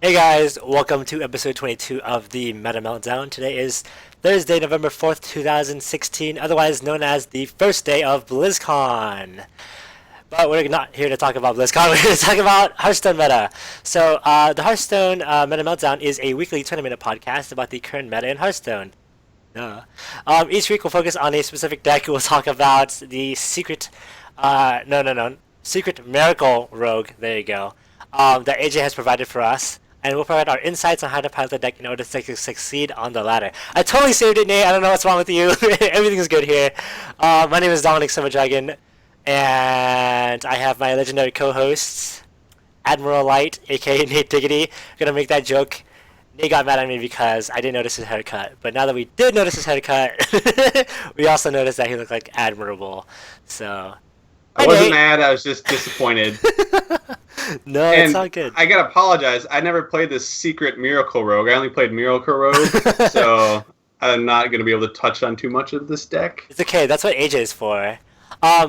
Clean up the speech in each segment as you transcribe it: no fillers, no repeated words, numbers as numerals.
Hey guys, welcome to episode 22 of the Meta Meltdown. Today is Thursday, November 4th, 2016, otherwise known as the first day of Blizzcon. But we're not here to talk about BlizzCon, we're here to talk about Hearthstone meta. So, the Hearthstone Meta Meltdown is a weekly 20-minute podcast about the current meta in Hearthstone. Each week we'll focus on a specific deck. We'll talk about the secret, secret Miracle Rogue, there you go, that AJ has provided for us. And we'll provide our insights on how to pilot the deck in order to succeed on the ladder. I totally saved it, Nate. I don't know what's wrong with you. Everything's good here. My name is Dominic Silverddragn, and I have my legendary co-hosts, Admiral Light, aka Natediggity. Gonna make that joke. Nate got mad at me because I didn't notice his haircut. But now that we did notice his haircut, we also noticed that he looked like Admirable. So, I wasn't mad, I was just disappointed. No, it's all good. I gotta apologize. I never played this secret Miracle Rogue. I only played Miracle Rogue, so I'm not gonna be able to touch on too much of this deck. It's okay. That's what AJ is for.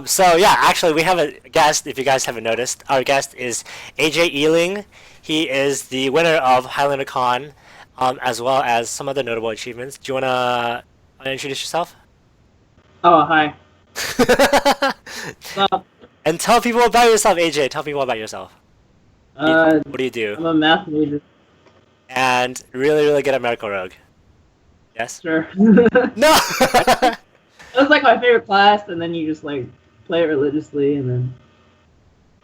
So yeah, actually, we have a guest. If you guys haven't noticed, our guest is AJ e-ling. He is the winner of Highlander Con, as well as some other notable achievements. Do you wanna introduce yourself? Oh, hi. And tell people about yourself, AJ. Tell people about yourself. What do you do? I'm a math major. And really, really good at Miracle Rogue. Yes? Sure. No! It was like my favorite class, and then you just like play it religiously, and then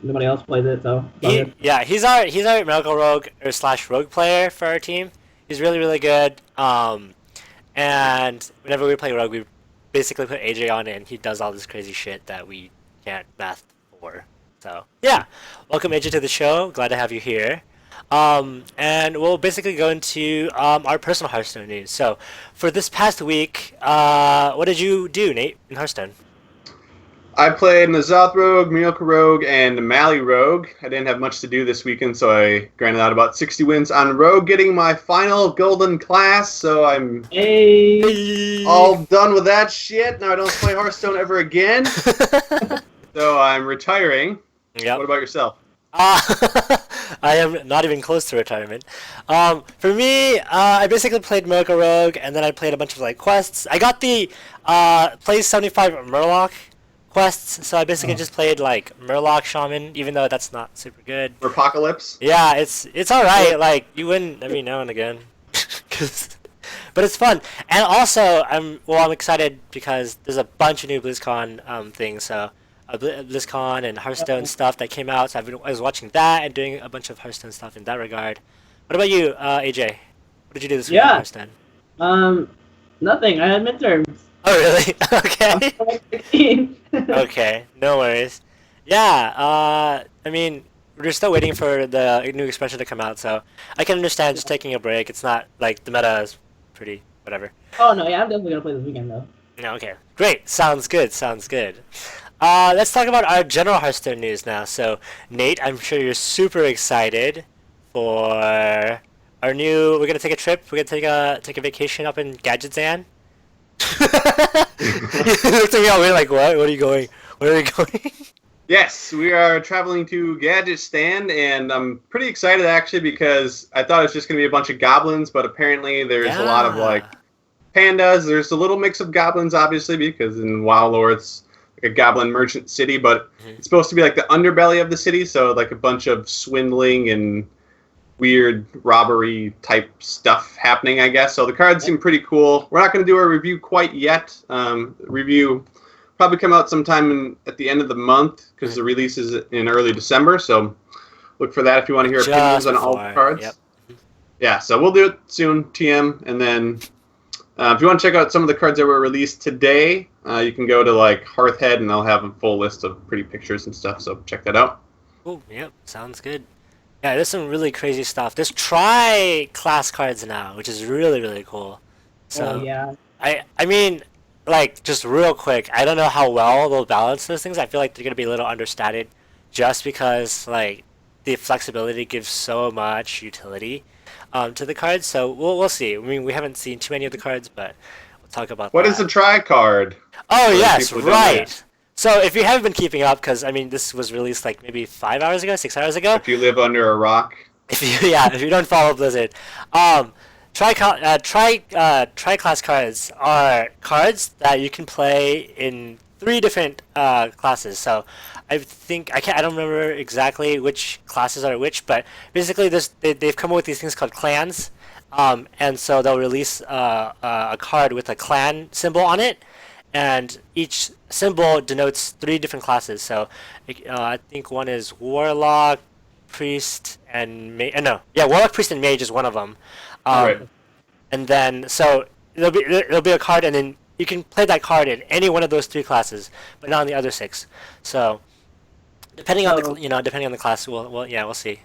nobody else plays it, so. He's our Miracle Rogue or / Rogue player for our team. He's really, really good. And whenever we play Rogue, we basically put AJ on it, and he does all this crazy shit that we can't math for. So yeah, welcome AJ to the show. Glad to have you here. And we'll basically go into our personal Hearthstone news. So for this past week, what did you do, Nate, in Hearthstone? I played N'Zoth Rogue, Miracle Rogue, and Maly Rogue. I didn't have much to do this weekend, so I grinded out about 60 wins on Rogue, getting my final golden class, so I'm all done with that shit. Now I don't play Hearthstone ever again. So I'm retiring. Yep. What about yourself? I am not even close to retirement. For me, I basically played Miracle Rogue, and then I played a bunch of like quests. I got the play 75 Murloc quests, so I basically just played like Murloc Shaman, even though that's not super good. Apocalypse? Yeah, it's alright. Like you win every now and again, but it's fun. And also, I'm excited because there's a bunch of new BlizzCon things. So. BlizzCon and Hearthstone stuff that came out, so I was watching that and doing a bunch of Hearthstone stuff in that regard. What about you, AJ? What did you do this week in Hearthstone? Nothing. I had midterms. Oh, really? Okay. Okay, no worries. Yeah, I mean, we're still waiting for the new expansion to come out, so I can understand just taking a break. It's not like the meta is pretty whatever. Oh, no, yeah, I'm definitely gonna play this weekend, though. Okay, great. Sounds good, sounds good. Let's talk about our general Hearthstone news now. So, Nate, I'm sure you're super excited for our new. We're gonna take a trip. We're gonna take a vacation up in GADGETSTAN. You looked at me all weird, like, what? What are you going? Where are we going? Yes, we are traveling to GADGETSTAN, and I'm pretty excited actually because I thought it was just gonna be a bunch of goblins, but apparently there's a lot of like pandas. There's a little mix of goblins, obviously, because in WoW lore it's a goblin merchant city, but it's supposed to be like the underbelly of the city, so like a bunch of swindling and weird robbery type stuff happening, I guess. So the cards seem pretty cool. We're not going to do a review quite yet. Review probably come out sometime at the end of the month because the release is in early December, so look for that if you want to hear opinions on all the cards. Yep. Yeah, so we'll do it soon, TM, and then if you want to check out some of the cards that were released today, you can go to like Hearthhead, and they'll have a full list of pretty pictures and stuff. So check that out. Oh, yep, sounds good. Yeah, there's some really crazy stuff. There's tri-class cards now, which is really, really cool. So yeah. I mean, like just real quick, I don't know how well they'll balance those things. I feel like they're gonna be a little understated, just because like the flexibility gives so much utility. To the cards, so we'll see. I mean, we haven't seen too many of the cards, but we'll talk about What that. is a tri-card? Oh, yes, right. So if you haven't been keeping up, because, I mean, this was released like maybe 5 hours ago, 6 hours ago. If you live under a rock. if you don't follow Blizzard, tri-class cards are cards that you can play in three different classes. So I don't remember exactly which classes are which, but basically they've come up with these things called clans, and so they'll release a card with a clan symbol on it, and each symbol denotes three different classes. So I think one is Warlock, Priest, and no, yeah, Warlock, Priest, and Mage is one of them. Right. And then so there'll be a card, and then you can play that card in any one of those three classes, but not in the other six. So depending on the class, we'll see.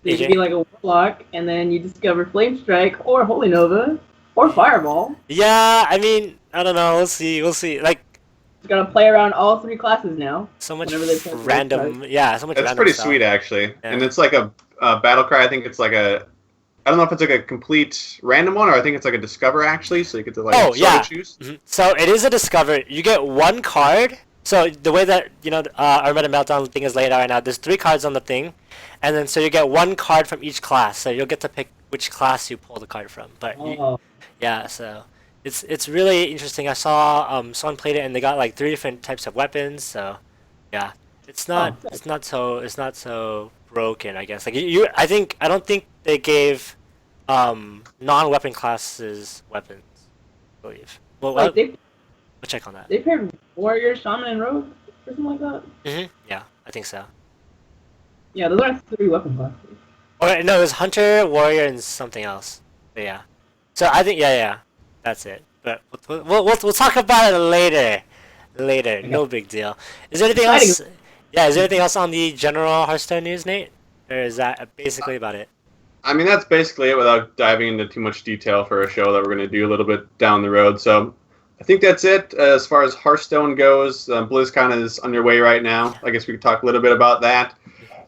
You could be like a Warlock, and then you discover Flame Strike, or Holy Nova, or Fireball. Yeah, I mean, I don't know. We'll see. Like, you gotta play around all three classes now. So much random. Yeah, so much. It's random pretty stuff. sweet, actually. Yeah. And it's like a battle cry. I think it's like I don't know if it's like a complete random one, or I think it's like a discover, actually. So you get to choose. Mm-hmm. So it is a discover. You get one card. So the way that our Meta Meltdown thing is laid out right now, there's 3 cards on the thing, and then so you get one card from each class. So you'll get to pick which class you pull the card from. But so it's really interesting. I saw someone played it and they got like 3 different types of weapons. So yeah, it's not so broken, I guess. Like I don't think they gave non-weapon classes weapons, I believe. Well, we'll check on that. They paired Warrior, Shaman, and Rogue or something like that. Yeah, I think so. Yeah, those are 3 weapon classes. Or no, it was Hunter, Warrior, and something else. But yeah. So I think that's it. But we'll talk about it later. Okay. No big deal. Is there anything else? Yeah, is there anything else on the general Hearthstone news, Nate? Or is that basically about it? I mean, that's basically it without diving into too much detail for a show that we're going to do a little bit down the road. So I think that's it as far as Hearthstone goes. BlizzCon is underway right now. I guess we could talk a little bit about that.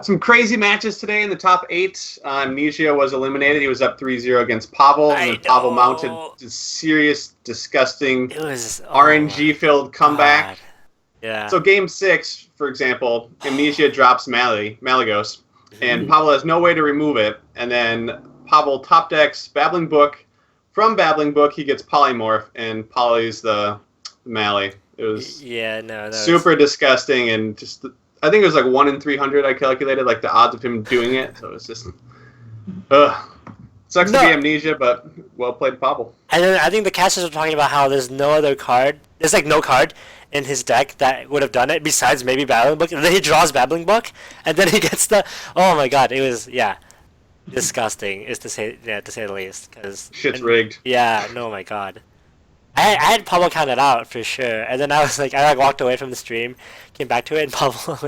Some crazy matches today in the top 8. Amnesia was eliminated. He was up 3-0 against Pavel, and then Pavel mounted a serious, disgusting, RNG-filled comeback. God. Yeah. So game 6, for example, Amnesia drops Maly, Malygos, and Pavel has no way to remove it. And then Pavel top decks Babbling Book. From Babbling Book, he gets Polymorph, and Poly's the Maly. It was super disgusting, and just I think it was like 1 in 300. I calculated like the odds of him doing it. So it was just, sucks to be Amnesia, but well played, Pavel. And then I think the casters were talking about how there's no other card. There's like no card in his deck that would have done it besides maybe Babbling Book. And then he draws Babbling Book, and then he gets the. Oh my God! It was disgusting, is to say the least. Cause shit's rigged. Yeah. No, my God. I had Pavel counted out for sure, and then I walked away from the stream, came back to it, and Pavel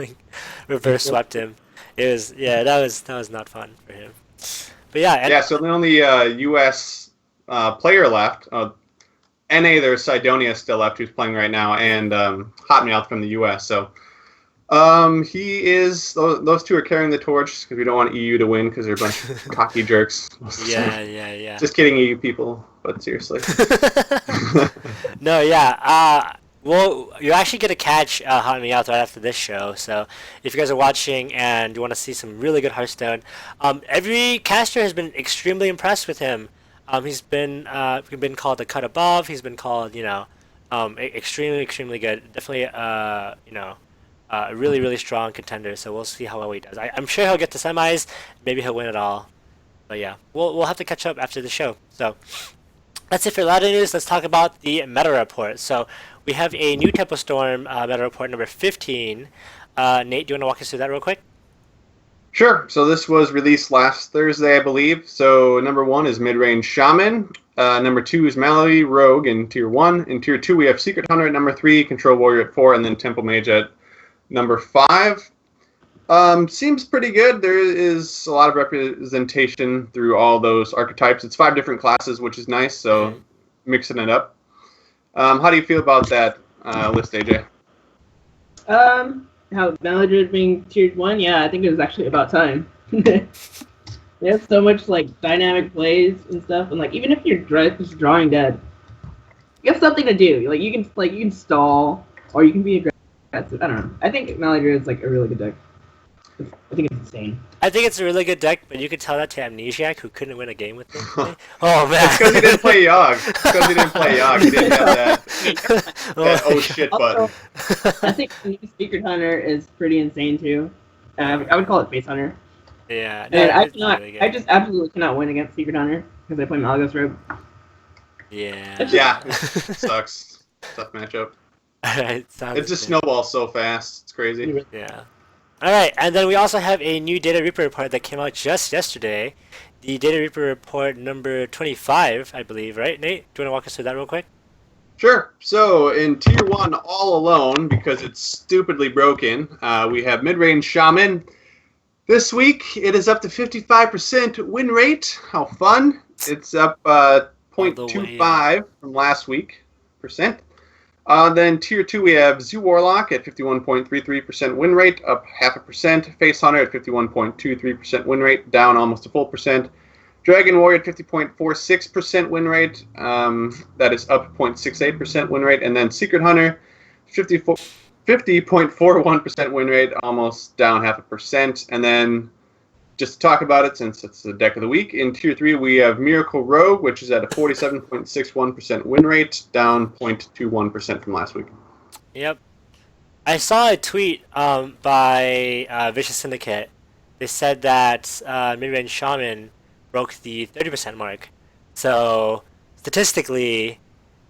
reverse swept him. It was that was not fun for him. But yeah. So the only U.S. Player left. NA, there's Sidonia still left, who's playing right now, and Hotmouth from the U.S. So he is. Those 2 are carrying the torch because we don't want EU to win because they're a bunch of cocky jerks. Yeah. Just kidding, EU people. But seriously. No, yeah. Well, you're actually going to catch Hot Me Out right after this show. So if you guys are watching and you want to see some really good Hearthstone, every caster has been extremely impressed with him. He's been called a cut above. He's been called, extremely, extremely good. Definitely, a really, really strong contender. So we'll see how well he does. I'm sure he'll get to semis. Maybe he'll win it all. But yeah, we'll have to catch up after the show. So that's it for ladder news. Let's talk about the meta report. So we have a new Tempostorm meta report number 15. Nate, do you want to walk us through that real quick? Sure. So this was released last Thursday, I believe. So number 1 is mid-range Shaman. Number 2 is Maly Rogue in Tier 1. In Tier 2, we have Secret Hunter at number 3, Control Warrior at 4, and then Temple Mage at number 5. Seems pretty good. There is a lot of representation through all those archetypes. It's 5 different classes, which is nice, so mixing it up. How do you feel about that list, AJ? How Meltdown being tiered 1? Yeah, I think it was actually about time. They have so much like dynamic plays and stuff, and like even if you're just drawing dead, you have something to do. Like you can stall, or you can be aggressive. I don't know. I think Meltdown is like a really good deck. I think it's insane. I think it's a really good deck, but you could tell that to Amnesiac, who couldn't win a game with me. Oh man! It's because he didn't play Yogg. It's because he didn't play Yogg. He didn't have that oh shit button. Also, I think the new Secret Hunter is pretty insane too. I would call it Face Hunter. Yeah. And Really I just absolutely cannot win against Secret Hunter because I play Malgus Rogue. Yeah. Yeah, it sucks. Tough matchup. Alright, It just snowballs so fast. It's crazy. Yeah. Alright, and then we also have a new Data Reaper report that came out just yesterday. The Data Reaper report number 25, I believe, right, Nate? Do you want to walk us through that real quick? Sure. So in Tier 1 all alone, because it's stupidly broken, we have mid-range Shaman. This week, it is up to 55% win rate. How fun. It's up 0.25 from last week percent. Then Tier 2, we have Zoo Warlock at 51.33% win rate, up 0.5%. Face Hunter at 51.23% win rate, down almost a full percent. Dragon Warrior at 50.46% win rate, that is up 0.68% win rate. And then Secret Hunter, 50.41% win rate, almost down 0.5%. And then, just to talk about it, since it's the deck of the week, in Tier 3 we have Miracle Rogue, which is at a 47.61% win rate, down 0.21% from last week. Yep. I saw a tweet by Vicious Syndicate. They said that mid-range Shaman broke the 30% mark. So, statistically,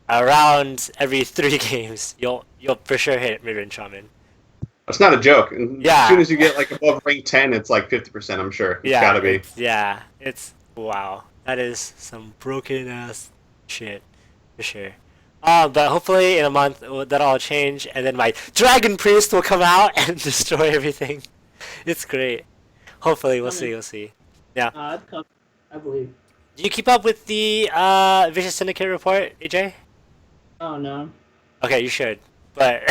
around every 3 games, you'll for sure hit mid-range Shaman. That's not a joke. Yeah. As soon as you get like above rank 10, it's like 50%, I'm sure. It's gotta be. It's wow. That is some broken ass shit for sure. But hopefully in a month that'll all change, and then my Dragon Priest will come out and destroy everything. It's great. Hopefully, we'll see. Yeah. It's coming, I believe. Do you keep up with the Vicious Syndicate report, AJ? Oh no. Okay, you should. But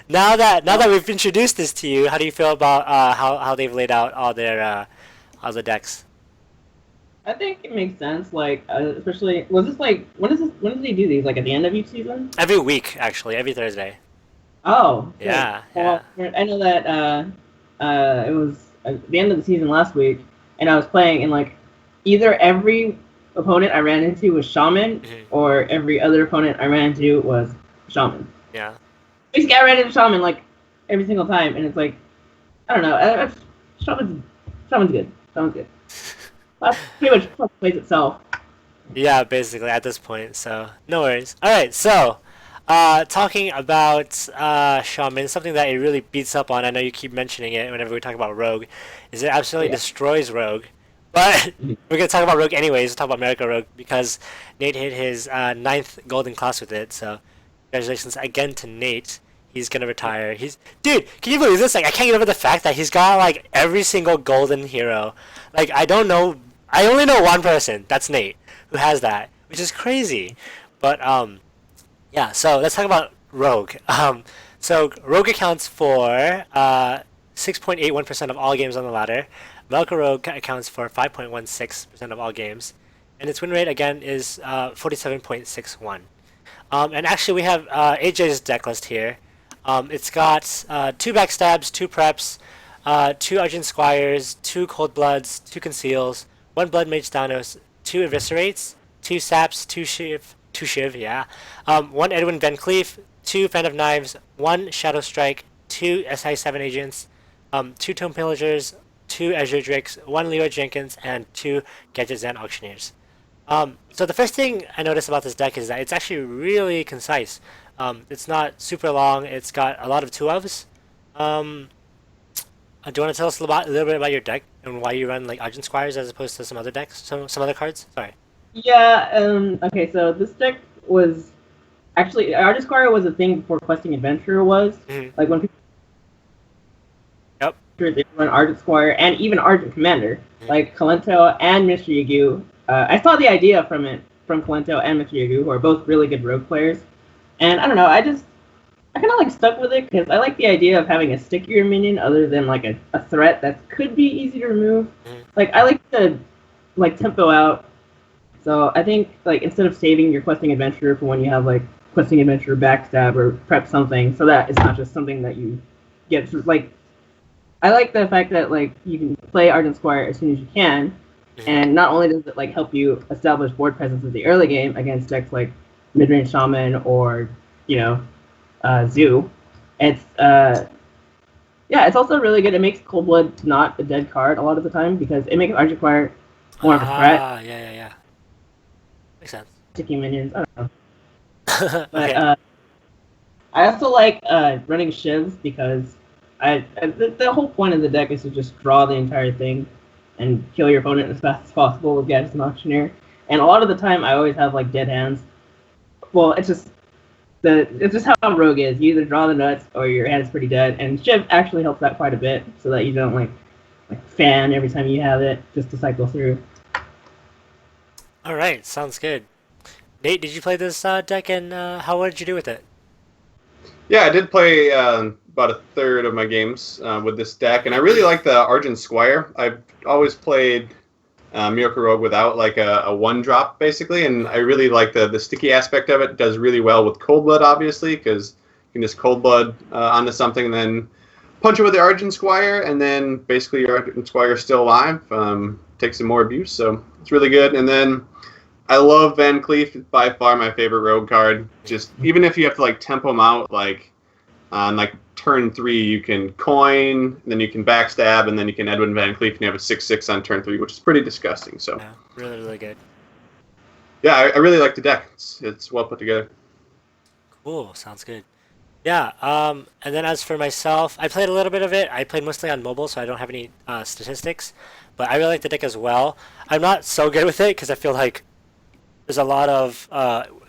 now that we've introduced this to you, how do you feel about how they've laid out all their the decks? I think it makes sense. Like, especially was this like when did they do these? Like at the end of each season? Every week, actually, every Thursday. Oh. Good. Yeah. Well, I know that it was at the end of the season last week, and I was playing, and like either every opponent I ran into was Shaman, or every other opponent I ran into was Shaman. Yeah. Basically, I ran into Shaman like every single time, and it's like, I don't know. Shaman's good. Shaman's good. That's pretty much plays itself. Yeah, basically at this point. So no worries. All right. So, talking about Shaman, something that it really beats up on. I know you keep mentioning it whenever we talk about Rogue, is it absolutely destroys Rogue. But we're gonna talk about Rogue anyways. We'll talk about Miracle Rogue because Nate hit his 9th golden class with it. So. Congratulations again to Nate. He's gonna retire. Dude, can you believe this? Like, I can't get over the fact that he's got like every single golden hero. Like, I only know one person. That's Nate, who has that, which is crazy. But yeah. So let's talk about Rogue. So Rogue accounts for 6.81% of all games on the ladder. Miracle Rogue accounts for 5.16% of all games, and its win rate again is 47.61. And actually, we have AJ's deck list here. It's got 2 backstabs, 2 preps, 2 Argent Squires, 2 Cold Bloods, 2 Conceals, 1 Blood Mage Thanos, 2 Eviscerates, 2 Saps, 2 Shiv, 1 Edwin Van Cleef, 2 Fan of Knives, 1 Shadow Strike, 2 SI7 Agents, 2 Tome Pillagers, 2 Azure Drakes, 1 Leroy Jenkins, and 2 GADGETSTAN Auctioneers. So the first thing I noticed about this deck is that it's actually really concise. It's not super long. It's got a lot of 2-ofs. Do you want to tell us a little bit about your deck and why you run like Argent Squires as opposed to some other decks, some other cards? Sorry. Yeah. Okay. So this deck was actually Argent Squire was a thing before Questing Adventurer was. Like when people. Yep. They run Argent Squire and even Argent Commander, like Kalento and Mr. Yagu. I saw the idea from Kalento and Mr. Yagu, who are both really good rogue players. And I don't know, I kind of like stuck with it because I like the idea of having a stickier minion other than like a threat that could be easy to remove. Like I like to like tempo out. So I think like instead of saving your Questing Adventurer for when you have like Questing Adventurer backstab or prep something, so that it's not just something that you get like I like the fact that like you can play Argent Squire as soon as you can, and not only does it like help you establish board presence in the early game against decks like mid-range Shaman or Zoo, it's yeah, it's also really good. It makes Cold Blood not a dead card a lot of the time because it makes Argent Squire more of a threat. Yeah. Makes sense. Sticky minions, I don't know. But Okay. I also like running shivs because the whole point of the deck is to just draw the entire thing and kill your opponent as fast as possible with GADGETSTAN Auctioneer. And a lot of the time, I always have like dead hands. Well, it's just how Rogue is. You either draw the nuts or your hand is pretty dead. And Shiv actually helps that quite a bit, so that you don't like fan every time you have it just to cycle through. All right, sounds good. Nate, did you play this deck, and what did you do with it? Yeah, I did play about a third of my games with this deck, and I really like the Argent Squire. I've always played Miracle Rogue without like a one drop basically, and I really like the sticky aspect of it. It does really well with Cold Blood, obviously, because you can just Cold Blood onto something and then punch it with the Argent Squire, and then basically your Argent Squire is still alive. Takes some more abuse, so it's really good. And then I love Van Cleef. It's by far my favorite rogue card. Just even if you have to like tempo him out, like on like turn 3, you can coin, then you can backstab, and then you can Edwin Van Cleef, and you have a 6/6 on turn 3, which is pretty disgusting. So yeah, really good. Yeah, I really like the deck. It's well put together. Cool, sounds good. Yeah, and then as for myself, I played a little bit of it. I played mostly on mobile, so I don't have any statistics, but I really like the deck as well. I'm not so good with it because I feel like there's a lot of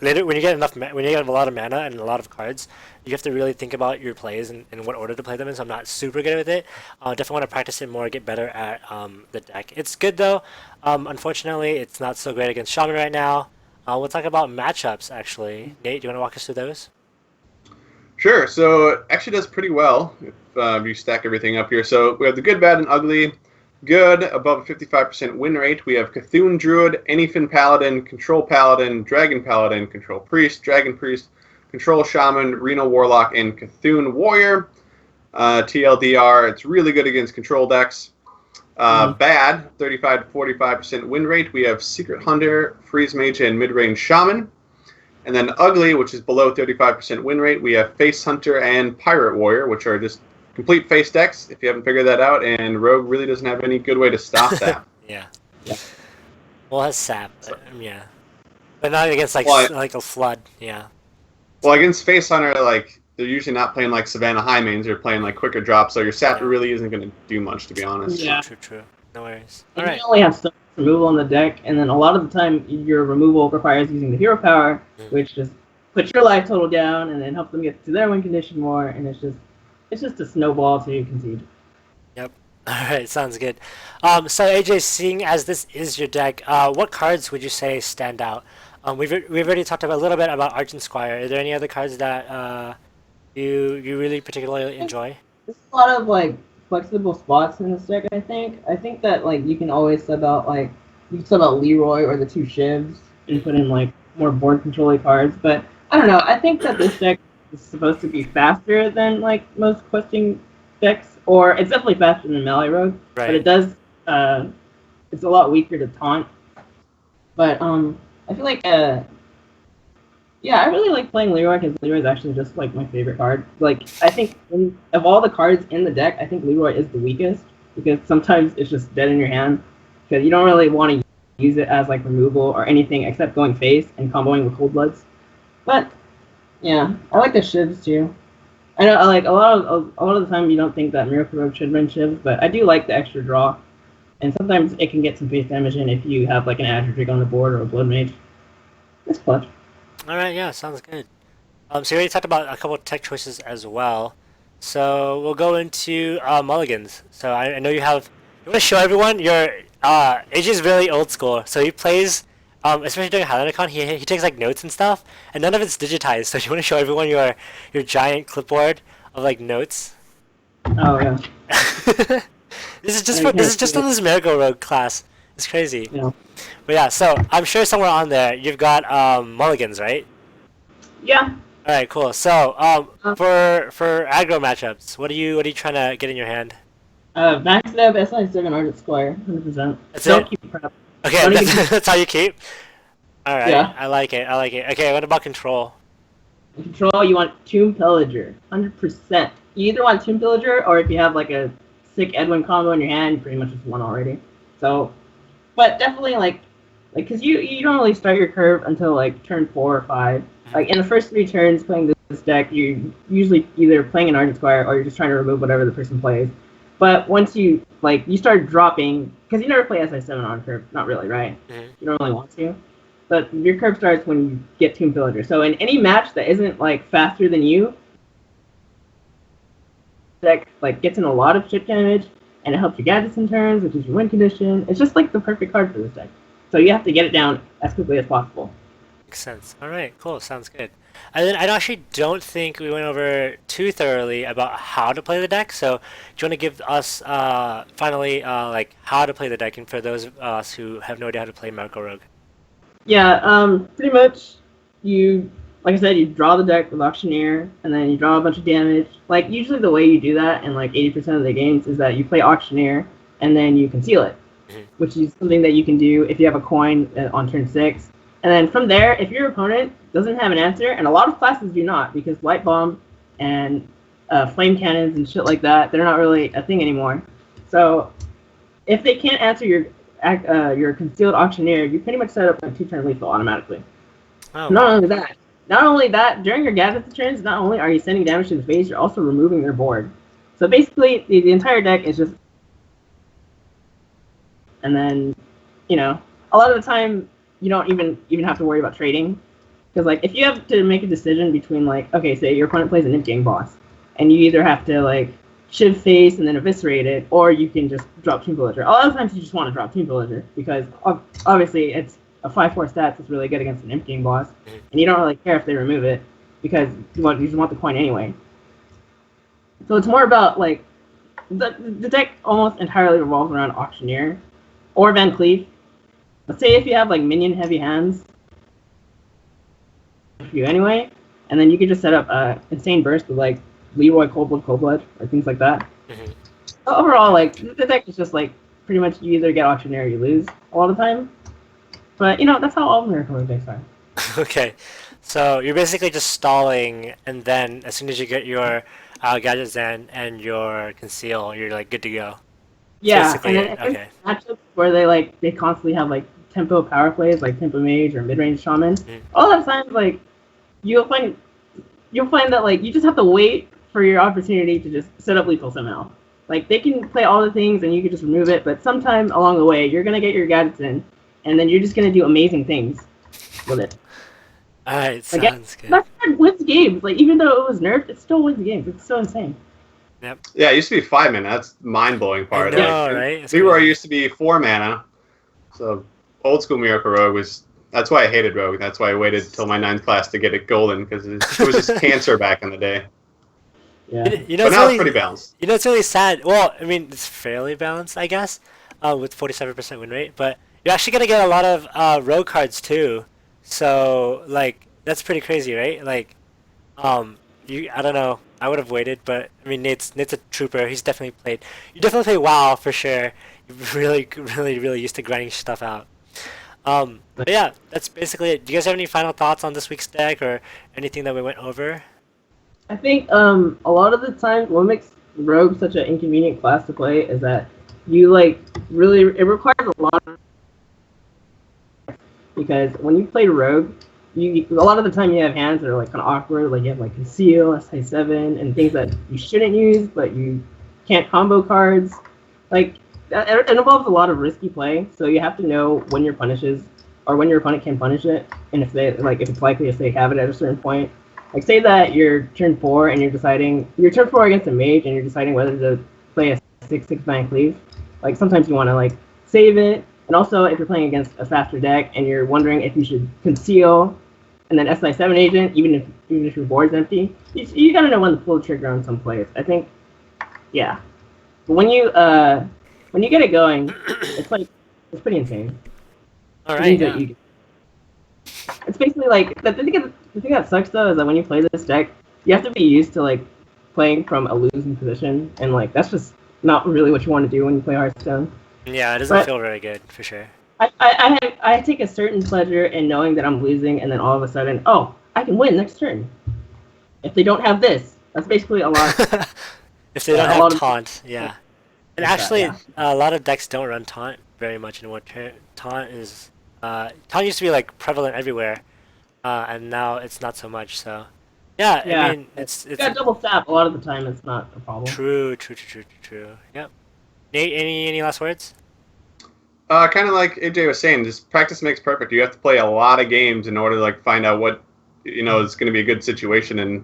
later when you get when you get a lot of mana and a lot of cards, you have to really think about your plays and what order to play them in. So I'm not super good with it. Definitely want to practice it more, get better at the deck. It's good though. Unfortunately, it's not so great against Shaman right now. We'll talk about matchups actually. Nate, do you want to walk us through those? Sure. So it actually does pretty well if you stack everything up here. So we have the good, bad, and ugly. Good, above a 55% win rate. We have Cthulhu Druid, Anyfin Paladin, Control Paladin, Dragon Paladin, Control Priest, Dragon Priest, Control Shaman, Reno Warlock, and Cthulhu Warrior. TLDR, it's really good against control decks. Bad, 35 to 45% win rate. We have Secret Hunter, Freeze Mage, and Midrange Shaman. And then ugly, which is below 35% win rate, we have Face Hunter and Pirate Warrior, which are just complete face decks, if you haven't figured that out, and Rogue really doesn't have any good way to stop that. Yeah. Well, it has sap, but, yeah. But not against like a flood, yeah. Well, against Face Hunter, like they're usually not playing like Savannah High mains, they're playing like quicker drops, so your sap really isn't going to do much, to be honest. Yeah. True. No worries. And Alright. you only have so much removal on the deck, and then a lot of the time your removal requires using the hero power, which just puts your life total down and then helps them get to their win condition more, and it's just a snowball to concede. Yep. Alright, sounds good. So AJ, seeing as this is your deck, what cards would you say stand out? We've already talked about a little bit about Argent Squire. Are there any other cards that you really particularly enjoy? There's a lot of like flexible spots in this deck. I think that like you can always sub out Leroy or the 2 shivs and put in like more board controlling cards. But I don't know. I think that this deck is supposed to be faster than like most questing decks, or it's definitely faster than Maly Rogue. Right. But it does. It's a lot weaker to taunt. But I feel like yeah, I really like playing Leroy because Leroy is actually just like my favorite card. Like I think of all the cards in the deck, I think Leroy is the weakest because sometimes it's just dead in your hand because you don't really want to use it as like removal or anything except going face and comboing with Cold Bloods. But yeah, I like the shivs too. I know, like a lot of the time you don't think that Miracle Rogue should run shivs, but I do like the extra draw, and sometimes it can get some face damage in if you have like an Adric on the board or a Blood Mage. It's clutch. All right, yeah, sounds good. So you already talked about a couple of tech choices as well. So we'll go into mulligans. So I know you have. You want to show everyone your AJ's really old school. So he plays. Especially during HighlanderCon, he takes like notes and stuff, and none of it's digitized. So you want to show everyone your giant clipboard of like notes? Oh yeah. This is just on this Miracle Rogue class. It's crazy. Yeah. But yeah, so I'm sure somewhere on there you've got mulligans, right? Yeah. All right, cool. So for aggro matchups, what are you trying to get in your hand? Max Dev SI7 Ardent Squire, 100%. That's Don't it? keep prep. Okay, Don't even that's, that's how you keep? Alright, Yeah. I like it, I like it. Okay, what about control? In control, you want Tomb Pillager, 100%. You either want Tomb Pillager, or if you have like a sick Edwin combo in your hand, you pretty much just won already. So, but definitely because you don't really start your curve until like turn 4 or 5. Like in the first 3 turns playing this deck, you're usually either playing an Ardent Squire or you're just trying to remove whatever the person plays. But once you start dropping, because you never play SI7 on curve, not really, right? Mm-hmm. You don't really want to. But your curve starts when you get Tomb Pillager. So in any match that isn't like faster than you, deck like gets in a lot of chip damage, and it helps your gadgets in turns, which is your win condition. It's just like the perfect card for this deck. So you have to get it down as quickly as possible. Makes sense. Alright, cool, sounds good. And then I actually don't think we went over too thoroughly about how to play the deck, so do you want to give us finally like how to play the deck, and for those of us who have no idea how to play Miracle Rogue? Yeah, pretty much you, like I said, you draw the deck with Auctioneer, and then you draw a bunch of damage. Like, usually the way you do that in like 80% of the games is that you play Auctioneer, and then you conceal it, which is something that you can do if you have a coin on turn 6. And then from there, if your opponent doesn't have an answer, and a lot of classes do not, because Light Bomb and Flame Cannons and shit like that, they're not really a thing anymore. So if they can't answer your concealed Auctioneer, you pretty much set up a 2-turn lethal automatically. Oh, Not only that, during your gadget turns, not only are you sending damage to the face, you're also removing their board. So basically, the entire deck is just, and then, a lot of the time you don't even have to worry about trading, because like if you have to make a decision between like, okay, say your opponent plays an Imp Gang boss, and you either have to like Shiv face and then eviscerate it, or you can just drop Tomb Pillager. A lot of times you just want to drop Tomb Pillager because obviously it's a 5/4 stats that's really good against an Imp Gang boss, and you don't really care if they remove it because you just want the coin anyway. So it's more about like the deck almost entirely revolves around Auctioneer or Van Cleef. Let's say if you have like minion heavy hands, for you anyway, and then you could just set up insane burst with like Leroy Coldblood, or things like that. Mm-hmm. Overall, like the deck is just like pretty much you either get Auctioneer or you lose a lot of the time. But that's how all Miracle Rogue decks are. Okay, so you're basically just stalling, and then as soon as you get your GADGETSTAN and your conceal, you're like good to go. Yeah, basically and then okay. matchups where they constantly have like tempo power plays, like Tempo Mage or mid-range Shaman. Mm. All the times, like you'll find that like you just have to wait for your opportunity to just set up lethal somehow. Like they can play all the things and you can just remove it, but sometime along the way you're gonna get your gadgets in, and then you're just gonna do amazing things with it. Alright, Like, sounds good. that card wins games. Like even though it was nerfed, it still wins games. It's so insane. Yep. Yeah, it used to be 5 mana. That's the mind-blowing part. I know, right? It's Leroy crazy. used to be 4 mana. So old school Miracle Rogue was. That's why I hated Rogue. That's why I waited till my 9th class to get it golden, because it was just cancer back in the day. Yeah. But now it's pretty balanced. It's really sad. Well, I mean, it's fairly balanced, I guess, with 47% win rate. But you're actually gonna get a lot of rogue cards too. So like that's pretty crazy, right? Like, I don't know. I would have waited, but I mean, Nate's a trooper. He's definitely played. You definitely play WoW for sure. You're really used to grinding stuff out. But yeah, that's basically it. Do you guys have any final thoughts on this week's deck or anything that we went over? I think a lot of the time what makes Rogue such an inconvenient class to play is that you it requires a lot of, because when you play Rogue, a lot of the time you have hands that are like kind of awkward, like you have like Conceal, SI7, and things that you shouldn't use, but you can't combo cards. Like it involves a lot of risky play, so you have to know when your punishes or when your opponent can punish it, and if it's likely if they have it at a certain point. Like say that you're turn 4 and you're turn 4 against a mage and you're deciding whether to play a 6/6/9 cleave. Like sometimes you want to like save it, and also if you're playing against a faster deck and you're wondering if you should conceal and then SI7 agent, even if your board's empty, you gotta know when to pull the trigger on some plays. I think, yeah. But when you get it going, it's pretty insane. All right. Yeah. It's basically like the thing that sucks though is that when you play this deck, you have to be used to like playing from a losing position, and like that's just not really what you want to do when you play Hearthstone. Yeah, it doesn't feel very good for sure. I take a certain pleasure in knowing that I'm losing, and then all of a sudden, oh, I can win next turn. If they don't have this, that's basically a lot. If they don't have taunt, yeah. And actually, a lot of decks don't run taunt very much anymore. Taunt is taunt used to be like prevalent everywhere, and now it's not so much. So, yeah. I mean, it's got double tap. A lot of the time, it's not a problem. True. Yep. Nate, any last words? Kind of like AJ was saying, just practice makes perfect. You have to play a lot of games in order to like find out what is going to be a good situation and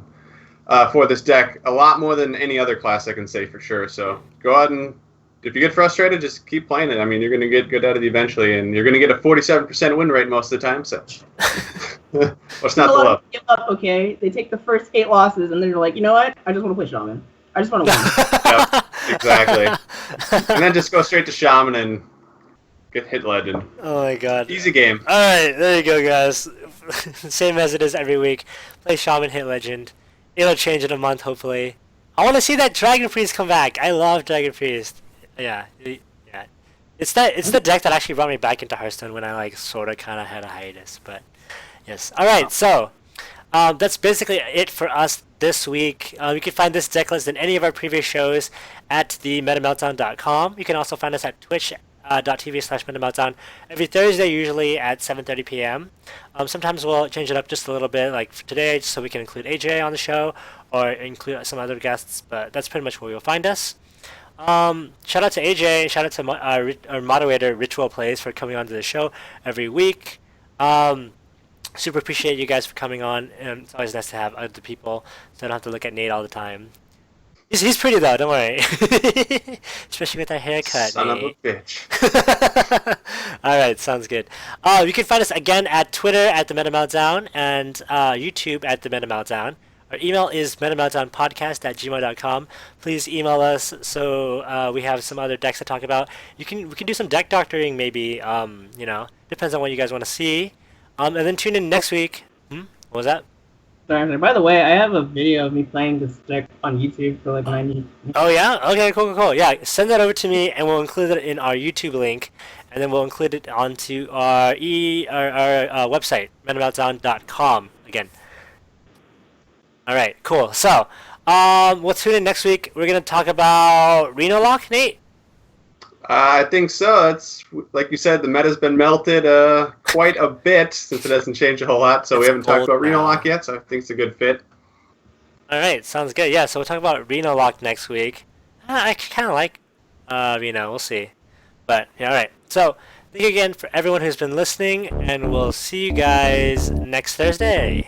for this deck. A lot more than any other class, I can say for sure. So go out and if you get frustrated, just keep playing it. I mean, you're going to get good at it eventually, and you're going to get a 47% win rate most of the time. So what's not to love? Give up, okay? They take the first 8 losses, and then you're like, you know what? I just want to play Shaman. I just want to win. Yep, exactly. And then just go straight to Shaman and get hit legend. Oh my god. Easy game. Alright, there you go, guys. Same as it is every week. Play Shaman, hit legend. It'll change in a month, hopefully. I want to see that Dragon Priest come back. I love Dragon Priest. Yeah. It's the deck that actually brought me back into Hearthstone when I like sort of kind of had a hiatus. But yes. Alright, so that's basically it for us this week. You can find this deck list in any of our previous shows at theMetaMeltdown.com. You can also find us at twitch.tv/MetaMeltdown every Thursday, usually at 7:30 p.m. Sometimes we'll change it up just a little bit, like for today, so we can include AJ on the show or include some other guests, but that's pretty much where you'll find us. Shout out to AJ, shout out to our moderator, Ritual Plays, for coming on to the show every week. Super appreciate you guys for coming on, and it's always nice to have other people, so I don't have to look at Nate all the time. He's pretty though, don't worry. Especially with that haircut. Son of a bitch. Alright, sounds good. You can find us again at Twitter at the MetaMeltdown and YouTube at the MetaMeltdown. Our email is metameltdownpodcast@gmail.com. Please email us so we have some other decks to talk about. We can do some deck doctoring maybe, depends on what you guys want to see. And then tune in next week. What was that? Sorry, by the way, I have a video of me playing this deck on YouTube for like 90. Oh yeah? Okay, cool. Yeah, send that over to me and we'll include it in our YouTube link, and then we'll include it onto our website, metameltdown.com again. Alright, cool. So, we'll tune in next week. We're going to talk about Reno Lock, Nate? I think so. That's like you said, the meta's been melted quite a bit since it hasn't changed a whole lot. So we haven't talked about Reno Lock yet, so I think it's a good fit. Alright, sounds good. Yeah, so we'll talk about Reno Lock next week. I kind of like Reno. We'll see. But, yeah, alright. So, thank you again for everyone who's been listening, and we'll see you guys next Thursday.